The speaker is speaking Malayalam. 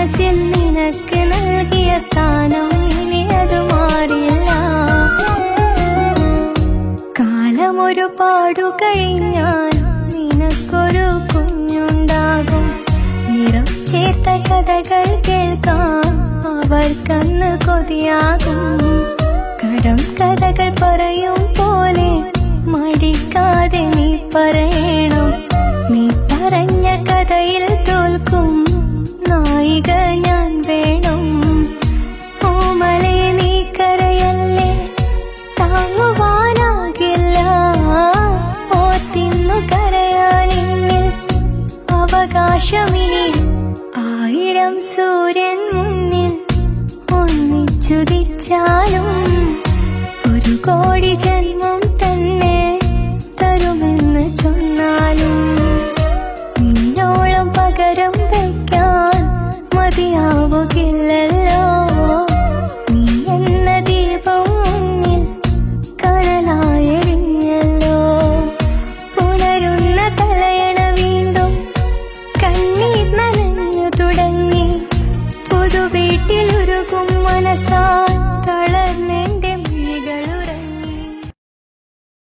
മനസ്സിൽ നിനക്ക് നൽകിയ സ്ഥാനം ഇനി അത് മാറില്ല. കാലമൊരുപാടു കഴിഞ്ഞാൽ നിനക്കൊരു കുഞ്ഞുണ്ടാകും. നിറം ചേർത്ത കഥകൾ കേൾക്കാൻ അവർക്കന്ന് കൊതിയാകും. കടം കഥകൾ പറയും പോലെ മടിക്കാതെ നീ പറയണം. നീ പറഞ്ഞ കഥയിൽ തോൽക്കും നായിക ഞാൻ വേണം. ഓമലേ നീ കരയല്ലേ, താങ്ങുവാനാകില്ല. ഓർത്തിന്നു കരയാനിന്നിൽ അവകാശമിനി. 1000 സൂര്യൻ മുന്നിൽ ഒന്നിച്ചുദിച്ചാലും 1 കോടി ജന്മം